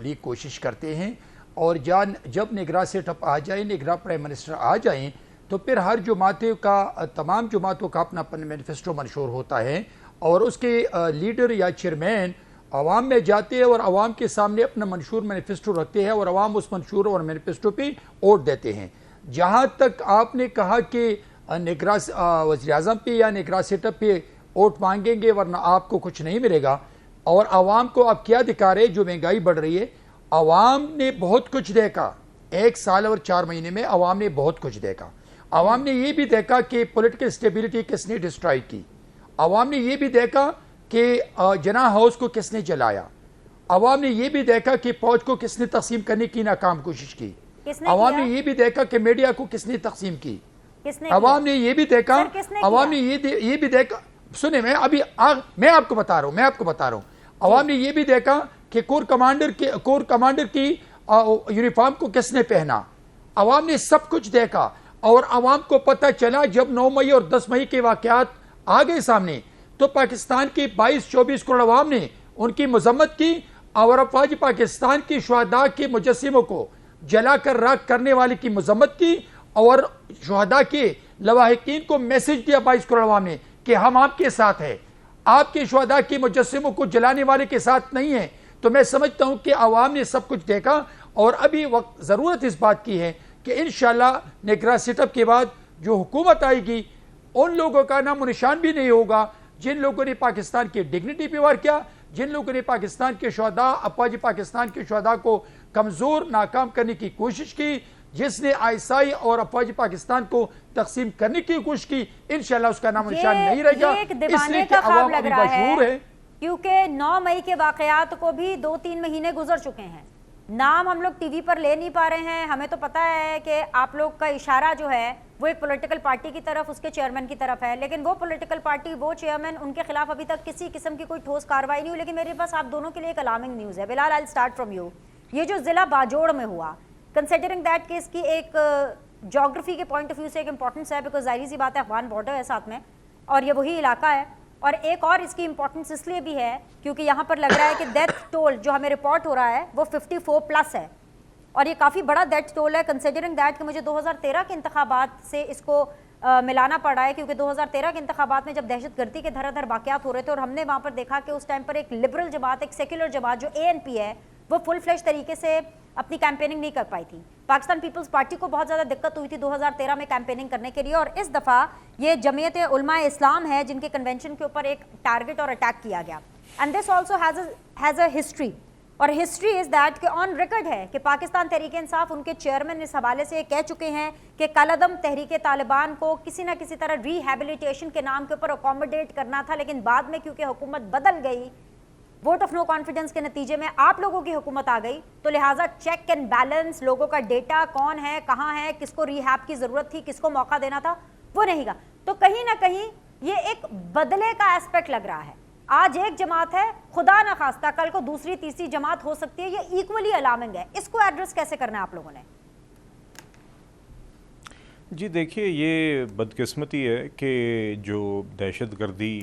लिए कोशिश करते हैं। और जब निगरां सेटअप आ जाए, निगरां प्राइम मिनिस्टर आ जाएं, तो फिर हर जमातों का, तमाम जमातों का अपना मैनिफेस्टो मंशूर होता है और उसके लीडर या चेयरमैन अवाम में जाते हैं और अवाम के सामने अपना मंशूर मैनिफेस्टो रखते हैं और अवाम उस मंशूर और मैनिफेस्टो पे वोट देते हैं। जहाँ तक आपने कहा कि निगरां वज़ीर आज़म पे या निगरां सेटअप पे वोट मांगेंगे वरना आपको कुछ नहीं मिलेगा, और अवाम को आप क्या दिखा रहे, जो महंगाई बढ़ रही है, अवाम ने बहुत कुछ देखा 1 साल और 4 महीने में, अवाम ने बहुत कुछ देखा। अवाम ने ये भी देखा कि पॉलिटिकल स्टेबिलिटी किसने डिस्ट्रॉय की, अवाम ने ये भी देखा कि जना हाउस को किसने जलाया, अवाम ने ये भी देखा कि फौज को किसने तकसीम करने की नाकाम कोशिश की, अवाम ने ये भी देखा कि मीडिया को किसने तकसीम की, अवाम ने ये भी देखा, अवाम ने ये भी देखा, सुने मैं आपको बता रहा हूँ, अवाम ने ये भी देखा कि कोर कमांडर की यूनिफॉर्म को किसने पहना, अवाम ने सब कुछ देखा। और अवाम को पता चला जब 9 मई और 10 मई के वाक़यात आ गए सामने, तो पाकिस्तान की 22-24 करोड़ अवाम ने उनकी मजम्मत की और अफवाज पाकिस्तान की शुहदा के मुजस्सिमों को जलाकर राख करने वाले की मजम्मत की और शुहदा के लवाहिकीन को मैसेज दिया 22 करोड़ अवाम ने कि हम आपके साथ हैं, आपके शुहदा के मुजस्सिमों को जलाने वाले के साथ नहीं है। तो मैं समझता हूं कि अवाम ने सब कुछ देखा और अभी वक्त ज़रूरत इस बात की है कि इंशाल्लाह निगरां सेटअप के बाद जो हुकूमत आएगी उन लोगों का नामो निशान भी नहीं होगा जिन लोगों ने पाकिस्तान की डिग्निटी पे वार किया, जिन लोगों ने पाकिस्तान के शुहदा, अफवाज पाकिस्तान के शुहदा को कमज़ोर नाकाम करने की कोशिश की, जिसने ISI और अफवाज पाकिस्तान को तकसीम करने की कोशिश की, इंशाल्लाह उसका नामो निशान नहीं रहेगा। इसलिए कि अवाम अभी मशहूर है, क्योंकि 9 मई के वाक़यात को भी 2-3 महीने गुजर चुके हैं। नाम हम लोग टीवी पर ले नहीं पा रहे हैं। हमें तो पता है कि आप लोग का इशारा जो है वो एक पॉलिटिकल पार्टी की तरफ, उसके चेयरमैन की तरफ है, लेकिन वो पॉलिटिकल पार्टी, वो चेयरमैन, उनके खिलाफ अभी तक किसी किस्म की कोई ठोस कार्रवाई नहीं हुई। लेकिन मेरे पास आप दोनों के लिए एक अलार्मिंग न्यूज़ है। Bilal, I will start from you. ये जो ज़िला बाजोड़ में हुआ, कंसिडरिंग दैट कि इसकी एक जोग्राफी के पॉइंट ऑफ व्यू से एक इंपॉर्टेंस है, बिकॉज जाहिर सी बात है अफगान बॉर्डर है साथ में और ये वही इलाका है, और एक और इसकी इंपॉर्टेंस इसलिए भी है क्योंकि यहाँ पर लग रहा है कि डेथ टोल जो हमें रिपोर्ट हो रहा है वो 54+ है। और ये काफ़ी बड़ा डेथ टोल है, कंसिडरिंग दैट कि मुझे 2013 के इंतखाबात से इसको मिलाना पड़ा है, क्योंकि 2013 के इंतखाबात में जब दहशतगर्दी के धराधर वाक़यात हो रहे थे और हमने वहाँ पर देखा कि उस टाइम पर एक लिबरल जमात, एक सेक्युलर जमात जो ANP है, वो फुल फ्लैश तरीके से अपनी कैंपेनिंग नहीं कर पाई थी। पाकिस्तान पीपल्स पार्टी को बहुत ज़्यादा दिक्कत हुई थी 2013 में कैंपेनिंग करने के लिए, और इस दफ़ा ये जमीयत उलमा इस्लाम है जिनके कन्वेंशन के ऊपर एक टारगेट और अटैक किया गया। And this also has a history, और हिस्ट्री इज़ दैट कि ऑन रिकॉर्ड है कि पाकिस्तान तहरीक इंसाफ, उनके चेयरमैन इस हवाले से कह चुके हैं कि कलअदम तहरीक तालिबान को किसी ना किसी तरह रिहैबिलिटेशन के नाम के ऊपर अकोमोडेट करना था, लेकिन बाद में क्योंकि हुकूमत बदल गई, वोट ऑफ नो कॉन्फिडेंस के नतीजे में आप लोगों की हुकूमत आ गई, तो लिहाजा चेक एंड बैलेंस, लोगों का डेटा कौन है, कहाँ है, किसको रिहैब की ज़रूरत थी, किसको मौका देना था, वो नहीं गा। तो कहीं ना कहीं ये एक बदले का एस्पेक्ट लग रहा है। आज एक जमात है, खुदा ना खास्ता कल को दूसरी तीसरी जमात हो सकती है, ये इक्वली अलार्मिंग है। इसको एड्रेस कैसे करना है आप लोगों ने? जी देखिए, ये बदकिस्मती है कि जो दहशतगर्दी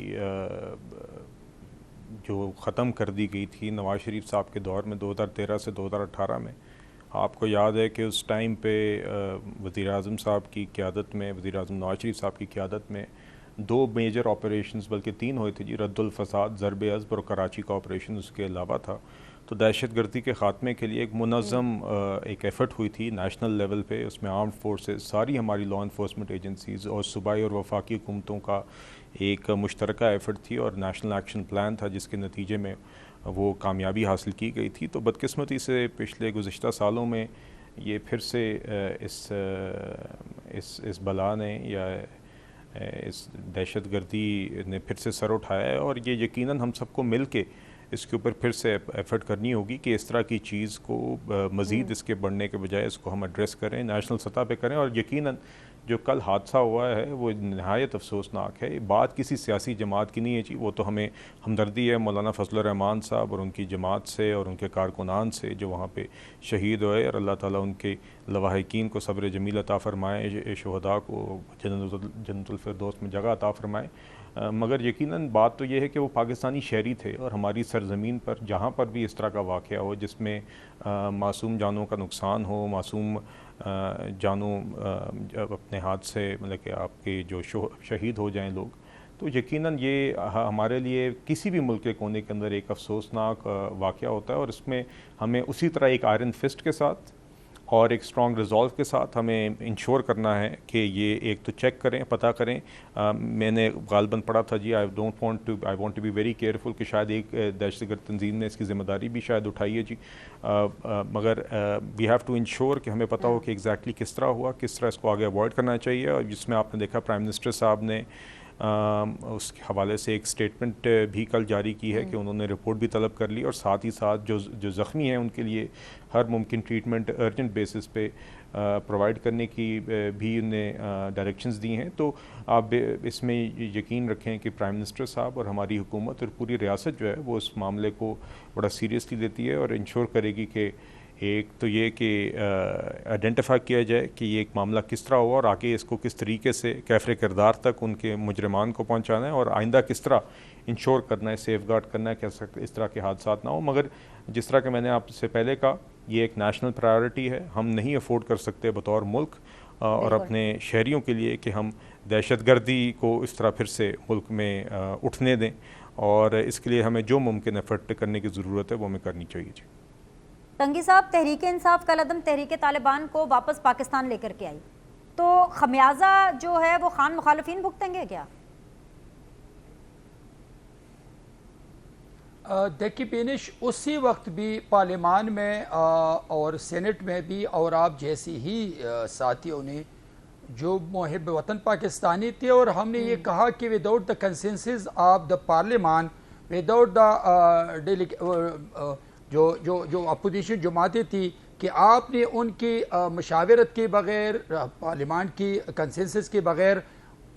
जो ख़त्म कर दी गई थी नवाज़ शरीफ साहब के दौर में 2013 से 2018 में, आपको याद है कि उस टाइम पे वज़ीर-ए-आज़म साहब की क़यादत में, वज़ीर-ए-आज़म नवाज़ शरीफ साहब की क़यादत में 2 मेजर ऑपरेशंस, बल्कि 3 हुए थे जी, रद्दुल फसाद, ज़रब अज़ब और कराची का ऑपरेशन उसके अलावा था। तो दहशतगर्दी के ख़ात्मे के लिए एक मुनज़्ज़म एक एफ़र्ट हुई थी नेशनल लेवल पे, उसमें आर्म्ड फोर्सेस, सारी हमारी लॉ इन्फोर्समेंट एजेंसीज़ और सूबाई और वफाकी हुकूमतों का एक मुश्तरका एफ़र्ट थी और नेशनल एक्शन प्लान था, जिसके नतीजे में वो कामयाबी हासिल की गई थी। तो बदकिस्मती से पिछले गुज़िश्ता सालों में ये फिर से इस बला ने या इस दहशतगर्दी ने फिर से सर उठाया है, और ये यकीनन हम सबको मिल के इसके ऊपर फिर से एफ़र्ट करनी होगी कि इस तरह की चीज़ को मज़ीद इसके बढ़ने के बजाय इसको हम एड्रेस करें, नेशनल सतह पे करें। और यकीनन जो कल हादसा हुआ है वो नहायत अफसोसनाक है। बात किसी सियासी जमात की नहीं है जी, वो तो हमें हमदर्दी है मौलाना फजल रहमान साहब और उनकी जमात से और उनके कारकुनान से जो वहाँ पे शहीद हुए, और अल्लाह ताला उनके लवाहिकीन को सब्र जमील अता फ़रमाए, शुहदा को जन्नतुल फिरदौस में जगह अता फ़रमाए। मगर यकीनन बात तो ये है कि वो पाकिस्तानी शहरी थे, और हमारी सरज़मीन पर जहाँ पर भी इस तरह का वाक़या हो जिसमें मासूम जानों का नुकसान हो, मासूम जानों अपने हाथ से मतलब कि आपके जो शहीद हो जाएं लोग, तो यकीनन ये हमारे लिए किसी भी मुल्क के कोने के अंदर एक अफसोसनाक वाक़या होता है। और इसमें हमें उसी तरह एक आयरन फिस्ट के साथ और एक स्ट्रॉन्ग रिजॉल्व के साथ हमें इंश्योर करना है कि ये एक तो चेक करें, पता करें। मैंने गालबन पढ़ा था जी, I want to be very careful कि शायद एक दहशतगर्द तंजीम ने इसकी ज़िम्मेदारी भी शायद उठाई है जी, मगर वी हैव टू इंश्योर कि हमें पता हो कि एग्जैक्टली किस तरह हुआ, किस तरह इसको आगे अवॉइड करना चाहिए। और जिसमें आपने देखा प्राइम मिनिस्टर साहब ने उसके हवाले से एक स्टेटमेंट भी कल जारी की है कि उन्होंने रिपोर्ट भी तलब कर ली, और साथ ही साथ जो ज़ख्मी हैं उनके लिए हर मुमकिन ट्रीटमेंट अर्जेंट बेसिस पे प्रोवाइड करने की भी उन्हें डायरेक्शंस दी हैं। तो आप इसमें यकीन रखें कि प्राइम मिनिस्टर साहब और हमारी हुकूमत और पूरी रियासत जो है वो इस मामले को बड़ा सीरियसली लेती है और इंश्योर करेगी कि एक तो ये कि आइडेंटिफाई किया जाए कि ये एक मामला किस तरह हुआ और आगे इसको किस तरीके से कैफ़रे किरदार तक उनके मुजरमान को पहुंचाना है, और आइंदा किस तरह इंश्योर करना है, सेफगार्ड करना है कि इस तरह के हादसात ना हो। मगर जिस तरह के मैंने आपसे पहले कहा, ये एक नेशनल प्रायोरिटी है, हम नहीं अफोर्ड कर सकते बतौर मुल्क और अपने शहरियों के लिए कि हम दहशतगर्दी को इस तरह फिर से मुल्क में उठने दें, और इसके लिए हमें जो मुमकिन एफर्ट करने की ज़रूरत है वो हमें करनी चाहिए जी। तंगी साहब, तहरीक इंसाफ कलअदम तहरीक तालिबान को वापस पाकिस्तान लेकर के आई, तो खमियाजा जो है वो खान मुखालिफिन भुगतेंगे क्या? देखिए बेनिश, उसी वक्त भी पार्लियामान में और सेनेट में भी और आप जैसी ही साथियों ने जो मुहिब वतन पाकिस्तानी थे, और हमने ये कहा कि without the consensus of the parliament, without the जो अपोजिशन जमातें थी, कि आपने उनकी मशावरत के बगैर, पार्लियामान की कंसेंसस के बगैर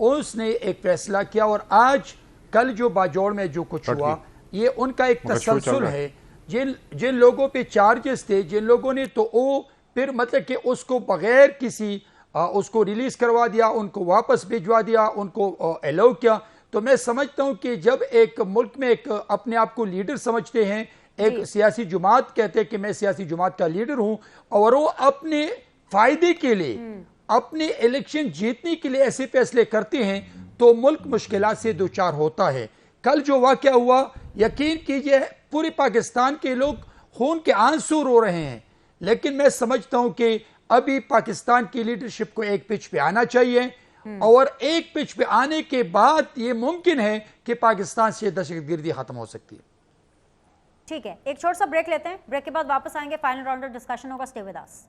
उसने एक फैसला किया। और आज कल जो बाजौड़ में जो कुछ हुआ, ये उनका एक तसलसल है। जिन लोगों पे चार्जेस थे, जिन लोगों ने, तो वो फिर मतलब कि उसको बगैर किसी उसको रिलीज करवा दिया, उनको वापस भिजवा दिया, उनको अलाउ किया। तो मैं समझता हूँ कि जब एक मुल्क में एक अपने आप को लीडर समझते हैं, एक सियासी जुमात कहते हैं कि मैं सियासी जुमात का लीडर हूं और वो अपने फायदे के लिए अपने इलेक्शन जीतने के लिए ऐसे फैसले करते हैं तो मुल्क मुश्किलात से दो चार होता है। कल जो वाकया हुआ, यकीन कीजिए पूरे पाकिस्तान के लोग खून के आंसू रो रहे हैं, लेकिन मैं समझता हूं कि अभी पाकिस्तान की लीडरशिप को एक पिच पे आना चाहिए और एक पिच पे आने के बाद ये मुमकिन है कि पाकिस्तान से दहशतगर्दी खत्म हो सकती है। ठीक है, एक छोटा सा ब्रेक लेते हैं, ब्रेक के बाद वापस आएंगे, फाइनल राउंड ऑफ डिस्कशन होगा, स्टे विद अस।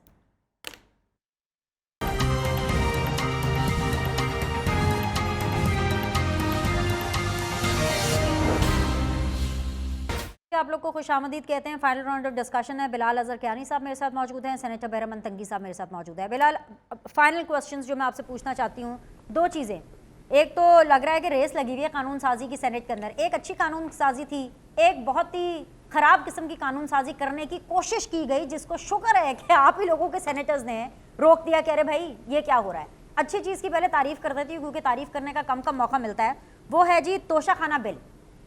आप लोग को खुशामदीद कहते हैं। फाइनल राउंड ऑफ डिस्कशन है। बिलाल अजहर कियानी साहब मेरे साथ मौजूद हैं, सेनेटर बहरमन तंगी साहब मेरे साथ मौजूद है। बिलाल, फाइनल क्वेश्चंस जो मैं आपसे पूछना चाहती हूँ, दो चीज़ें। एक तो लग रहा है कि रेस लगी हुई है कानून साजी की सेनेट के अंदर, एक अच्छी कानून साजी थी, एक बहुत ही ख़राब किस्म की कानून साजी करने की कोशिश की गई, जिसको शुक्र है कि आप ही लोगों के सेनेटर्स ने रोक दिया कि अरे भाई ये क्या हो रहा है। अच्छी चीज़ की पहले तारीफ़ कर देती हूँ क्योंकि तारीफ़ करने का कम मौका मिलता है, वो है जी तोशाखाना बिल।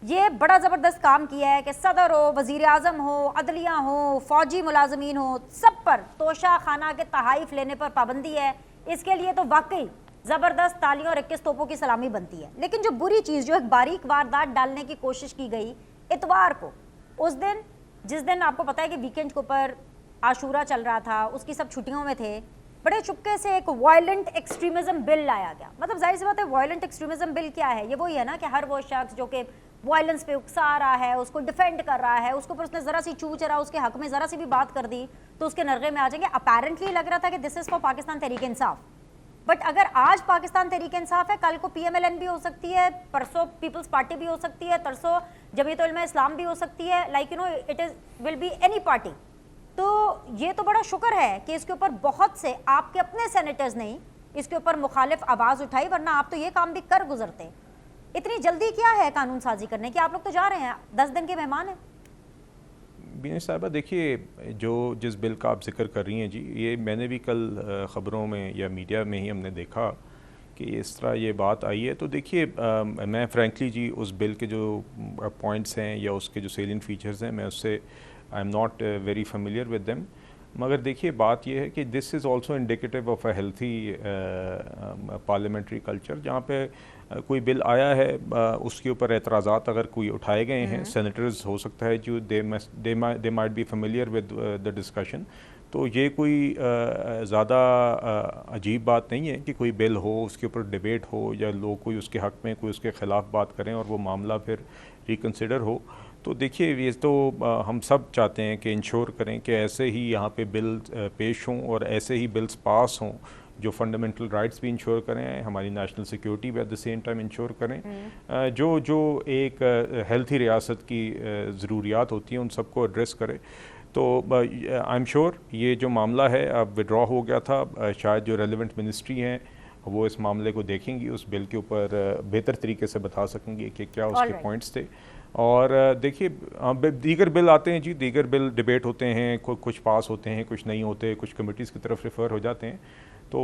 ये बड़ा ज़बरदस्त काम किया है कि सदर हो, वज़ीर आज़म हो, अदलिया हो, फ़ौजी मुलाजमीन हो, सब पर तोशा खाना के तहाइफ लेने पर पाबंदी है। इसके लिए तो वाकई ज़बरदस्त तालियों और 21 तोपों की सलामी बनती है। लेकिन जो बुरी चीज़, जो एक बारीक वारदात डालने की कोशिश की गई इतवार को, उस दिन जिस दिन आपको पता है कि वीकेंड के ऊपर आशूरा चल रहा था, उसकी सब छुट्टियों में थे, बड़े चुपके से एक वायलेंट एक्सट्रीमिज्म बिल लाया गया। मतलब जाहिर सी बात है, वायलेंट एक्सट्रीमिज्म बिल क्या है? ये वही है ना कि हर वो शख्स जो कि वायलेंस पे उकसा रहा है, उसको डिफेंड कर रहा है, उसके ऊपर उसने ज़रा सी चू चरा, उसके हक में ज़रा सी भी बात कर दी तो उसके नरगे में आ जाएंगे। अपेरेंटली लग रहा था कि this is for Pakistan Tehreek Insaf, but अगर आज पाकिस्तान तहरीक इंसाफ है, कल को PMLN भी हो सकती है, परसों पीपल्स पार्टी भी हो सकती है, तरसों जमीयत उलमा इस्लाम भी हो सकती है, like you know it is will be any party. तो ये तो बड़ा शुक्र है कि इसके ऊपर बहुत से आपके अपने सेनेटर्स ने इसके ऊपर मुखालिफ आवाज़ उठाई, वरना आप तो ये काम भी कर गुजरते। इतनी जल्दी क्या है कानून साजी करने की? आप लोग तो जा रहे हैं, 10 दिन के मेहमान हैं। बीना साहबा, देखिए जो जिस बिल का आप जिक्र कर रही हैं जी, ये मैंने भी कल ख़बरों में या मीडिया में ही हमने देखा कि इस तरह ये बात आई है। तो देखिए मैं फ्रैंकली जी उस बिल के जो पॉइंट्स हैं या उसके जो सेलियंट फीचर्स हैं, मैं उससे I am not very familiar with them. मगर देखिए बात यह है कि this is also indicative of a healthy parliamentary culture, जहाँ पे कोई बिल आया है उसके ऊपर एतराज़ात अगर कोई उठाए गए हैं, सेनेटर्स हो सकता है जो they might be familiar with the discussion, तो ये कोई ज़्यादा अजीब बात नहीं है कि कोई बिल हो, उसके ऊपर डिबेट हो या लोग कोई उसके हक़ में कोई उसके ख़िलाफ़ बात करें और वो मामला फिर रिकन्सिडर हो। तो देखिए ये तो हम सब चाहते हैं कि इंश्योर करें कि ऐसे ही यहाँ पे बिल पेश हों और ऐसे ही बिल्स पास हों जो फंडामेंटल राइट्स भी इंश्योर करें, हमारी नेशनल सिक्योरिटी भी at the same time ensure करें, जो एक हेल्थी रियासत की ज़रूरियात होती हैं उन सबको एड्रेस करें। तो आई एम श्योर ये जो मामला है अब विड्रॉ हो गया था, शायद जो रेलिवेंट मिनिस्ट्री हैं वो इस मामले को देखेंगी, उस बिल के ऊपर बेहतर तरीके से बता सकेंगी कि क्या उसके पॉइंट्स थे। और देखिए दीगर बिल आते हैं जी, दीगर बिल डिबेट होते हैं, कुछ पास होते हैं, कुछ नहीं होते, कुछ कमिटीज़ की तरफ रेफ़र हो जाते हैं। तो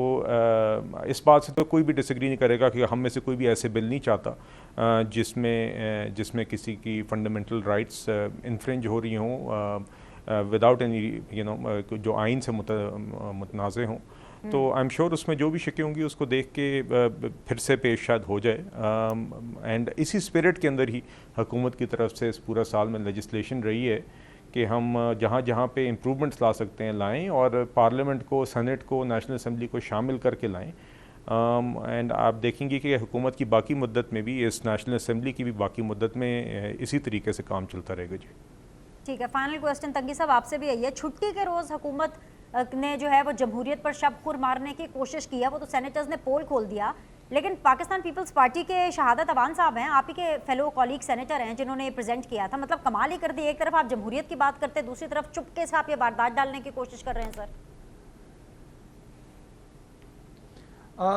इस बात से तो कोई भी डिसएग्री नहीं करेगा कि हम में से कोई भी ऐसे बिल नहीं चाहता जिसमें किसी की फंडामेंटल राइट्स इन्फ्रिंज हो रही हों विदाउट एनी जो आइन से मुतनाज़े हों। तो आई एम श्योर उसमें जो भी शिकें होंगी उसको देख के फिर से पेश शायद हो जाए। एंड इसी स्पिरिट के अंदर ही हुकूमत की तरफ से इस पूरा साल में लेजिस्लेशन रही है कि हम जहाँ जहाँ पे इम्प्रूवमेंट्स ला सकते हैं लाएं और पार्लियामेंट को, सेनेट को, नेशनल असम्बली को शामिल करके लाएं। एंड आप देखेंगे कि हुकूमत की बाकी मुद्दत में भी, इस नेशनल असम्बली की भी बाकी मुद्दत में इसी तरीके से काम चलता रहेगा जी। ठीक है, फाइनल क्वेश्चन तंगी साहब आपसे भी यही है। छुट्टी के रोज़ हुकूमत ने जो है वो जमहूरियत पर शब खुर मारने की कोशिश की है, वो तो सेनेटर्स ने पोल खोल दिया, लेकिन पाकिस्तान पीपल्स पार्टी के शहादत अवान साहब हैं, आप ही के फेलो कॉलीग सेनेटर हैं जिन्होंने ये प्रेजेंट किया था। मतलब कमाल ही कर दी, एक तरफ आप जमहूरियत की बात करते हैं, दूसरी तरफ चुपके से आप ये वारदात डालने की कोशिश कर रहे हैं सर।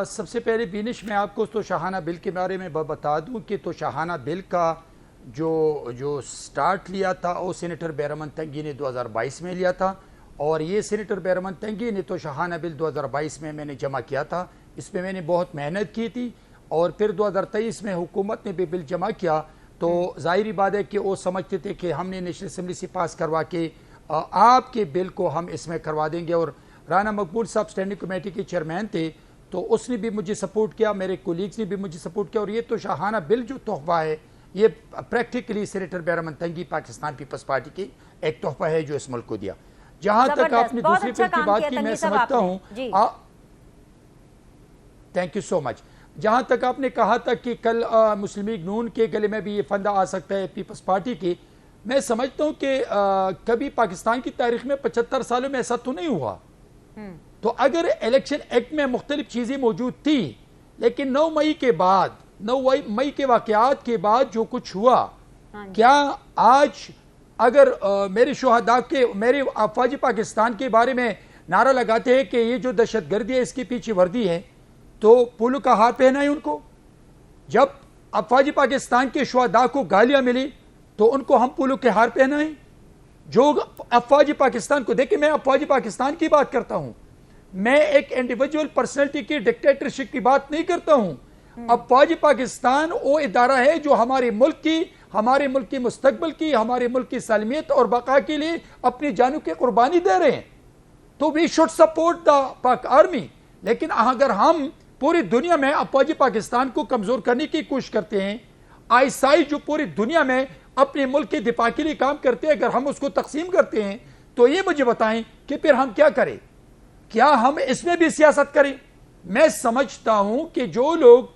सबसे पहले बीनिश मैं आपको तोशाखाना बिल के बारे में बता दूं कि तोशाखाना बिल का जो स्टार्ट लिया था वो सेनेटर बहरमन तंगी ने 2022 में लिया था, और ये सेनेटर बहरमन तंगी ने तोशाखाना बिल 2022 में मैंने जमा किया था। इस पर मैंने बहुत मेहनत की थी और फिर 2023 में हुकूमत ने भी बिल जमा किया, तो जाहिर बात है कि वो समझते थे कि हमने नेशनल असम्बली से पास करवा के आपके बिल को हम इसमें करवा देंगे। और राना मकबूल साहब स्टैंडिंग कमेटी के चेयरमैन थे, तो उसने भी मुझे सपोर्ट किया, मेरे कोलीग्स ने भी मुझे सपोर्ट किया। और ये तो शाहाना बिल जो तोहफा है, ये प्रैक्टिकली सेनेटर बैरमन तंगी पाकिस्तान पीपल्स पार्टी की एक तोहफा है जो इस मुल्क को दिया। जहां तक आपने दूसरे बिल की बात की, मैं समझता हूँ, थैंक यू सो मच। जहां तक आपने कहा था कि कल मुस्लिम लीग नून के गले में भी ये फंदा आ सकता है पीपल्स पार्टी की, मैं समझता हूं कि कभी पाकिस्तान की तारीख में 75 सालों में ऐसा तो नहीं हुआ। तो अगर इलेक्शन एक्ट में मुख्तलिफ चीजें मौजूद थी, लेकिन 9 मई के बाद, 9 मई के वाकयात के बाद जो कुछ हुआ, क्या आज अगर मेरे शुहदा के, मेरे अफवाज पाकिस्तान के बारे में नारा लगाते हैं कि ये जो दहशतगर्दी है इसके पीछे वर्दी है, तो पुलू का हार पहनाए उनको? जब अफवाज पाकिस्तान के शुहदा को गालियां मिली तो उनको हम पुलू के हार पहनाए? जो अफवाज पाकिस्तान को देखे, मैं अफवाज पाकिस्तान की बात करता हूं, मैं एक इंडिविजुअल पर्सनैलिटी की डिक्टेटरशिप की बात नहीं करता हूं। अफवाज पाकिस्तान वो इदारा है जो हमारे मुल्क की मुस्तकबिल की, हमारे मुल्क की सालमियत और बका के लिए अपनी जानों की कुर्बानी दे रहे हैं। तो वी शुड सपोर्ट द पाक आर्मी। लेकिन अगर हम पूरी दुनिया में अफवाज पाकिस्तान को कमजोर करने की कोशिश करते हैं, आईएसआई जो पूरी दुनिया में अपने मुल्क के दिफा के लिए काम करते हैं, अगर हम उसको तकसीम करते हैं, तो ये मुझे बताएं कि फिर हम क्या करें? क्या हम इसमें भी सियासत करें? मैं समझता हूं कि जो लोग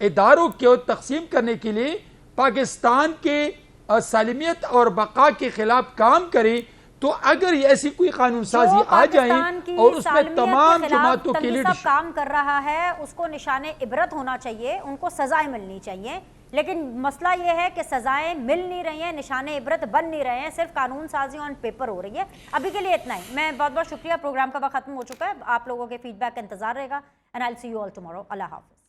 इदारों को तकसीम करने के लिए पाकिस्तान के सालिमियत और बका के खिलाफ काम करें, तो अगर ये ऐसी कोई कानून साजी आ जाए और उसमें तमाम जमातों के लिए काम कर रहा है, उसको निशाने इबरत होना चाहिए, उनको सजाएं मिलनी चाहिए। लेकिन मसला ये है कि सजाएं मिल नहीं रही हैं, निशाने इबरत बन नहीं रहे हैं, सिर्फ कानून साजी ऑन पेपर हो रही है। अभी के लिए इतना ही। मैं बहुत बहुत शुक्रिया, प्रोग्राम का वक्त खत्म हो चुका है। आप लोगों के फीडबैक का इंतजार रहेगा। And I will see you all tomorrow. Allah Hafiz.